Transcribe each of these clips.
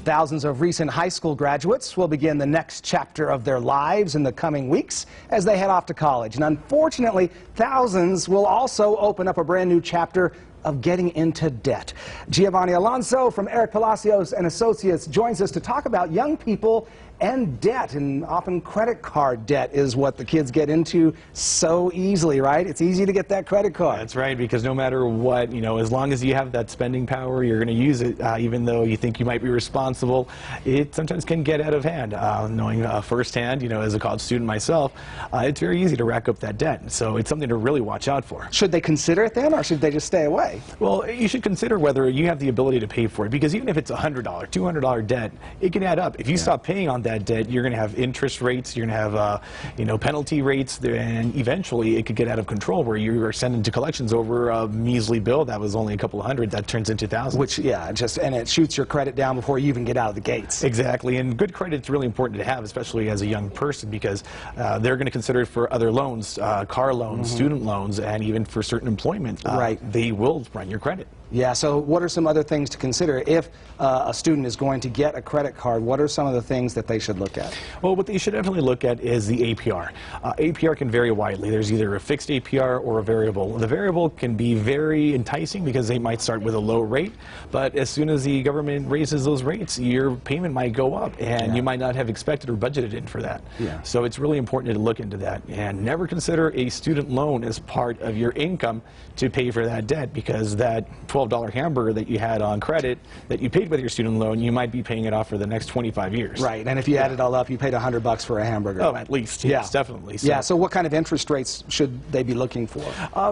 Thousands of recent high school graduates will begin the next chapter of their lives in the coming weeks as they head off to college. And unfortunately, thousands will also open up a brand new chapter of getting into debt. Giovanni Alonso from Eric Palacios and Associates joins us to talk about young people and debt, and often credit card debt is what the kids get into so easily, right? It's easy to get that credit card. That's right, because no matter what, as long as you have that spending power, you're going to use it, even though you think you might be responsible. It sometimes can get out of hand. Knowing firsthand, as a college student myself, it's very easy to rack up that debt. So it's something to really watch out for. Should they consider it then, or should they just stay away? Well, you should consider whether you have the ability to pay for it, because even if it's $100, $200 debt, it can add up. If you stop paying on that debt, you're going to have interest rates, you're going to have penalty rates, and eventually it could get out of control where you are sending to collections over a measly bill that was only a couple of hundred that turns into thousands. Which, and it shoots your credit down before you even get out of the gates. Exactly, and good credit is really important to have, especially as a young person, because they're going to consider it for other loans, car loans, student loans, and even for certain employment. They will run your credit. Yeah, so what are some other things to consider if a student is going to get a credit card? What are some of the things that they should look at? Well, what they should definitely look at is the APR. APR can vary widely. There's either a fixed APR or a variable. The variable can be very enticing because they might start with a low rate, but as soon as the government raises those rates, your payment might go up, and you might not have expected or budgeted in for that. So it's really important to look into that, and never consider a student loan as part of your income to pay for that debt, because that $12 hamburger that you had on credit that you paid with your student loan, you might be paying it off for the next 25 years. Right, and if you add it all up, you paid $100 for a hamburger. Oh, at least, yes, definitely. So. Yeah, so what kind of interest rates should they be looking for?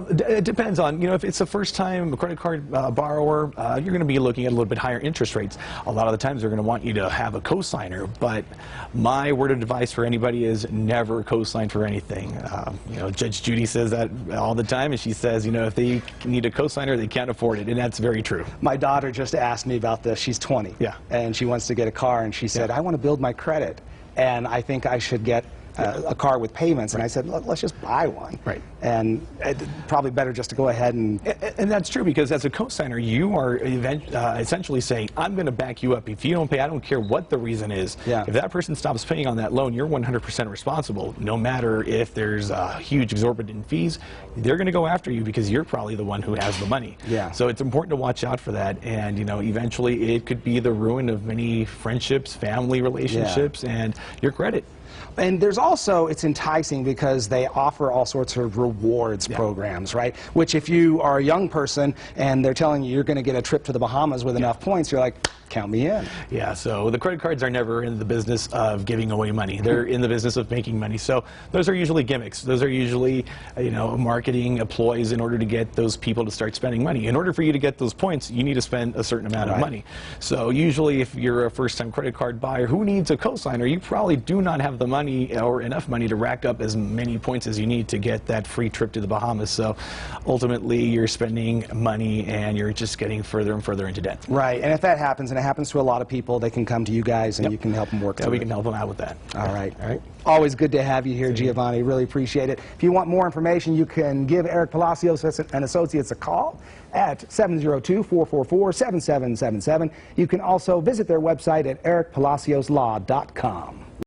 It depends on, if it's a first-time credit card borrower, you're going to be looking at a little bit higher interest rates. A lot of the times they're going to want you to have a cosigner, but my word of advice for anybody is never cosign for anything. Judge Judy says that all the time, and she says, if they need a cosigner, they can't afford it, and that's very true. My daughter just asked me about this. She's 20, and she wants to get a car, and she said, I want to build my credit, and I think I should get a car with payments. And I said, let's just buy one. And probably better just to go ahead and that's true, because as a cosigner, you are essentially saying, I'm going to back you up. If you don't pay, I don't care what the reason is. If that person stops paying on that loan, you're 100% responsible. No matter if there's huge exorbitant fees, they're going to go after you because you're probably the one who has the money. So it's important to watch out for that, and eventually it could be the ruin of many friendships, family relationships, and your credit. And there's also, it's enticing because they offer all sorts of rewards programs, right? Which if you are a young person and they're telling you you're going to get a trip to the Bahamas with enough points, you're like, count me in. So the credit cards are never in the business of giving away money. They're in the business of making money. So those are usually gimmicks. Those are usually, marketing ploys in order to get those people to start spending money. In order for you to get those points, you need to spend a certain amount of money. So usually if you're a first-time credit card buyer who needs a cosigner, you probably do not have the money or enough money to rack up as many points as you need to get that free trip to the Bahamas. So ultimately you're spending money and you're just getting further and further into debt. Right, and if that happens, and it happens to a lot of people, they can come to you guys and you can help them work through it. We can help them out with that. All right. Always good to have you here, Giovanni. Really appreciate it. If you want more information, you can give Eric Palacios and Associates a call at 702-444-7777. You can also visit their website at ericpalacioslaw.com.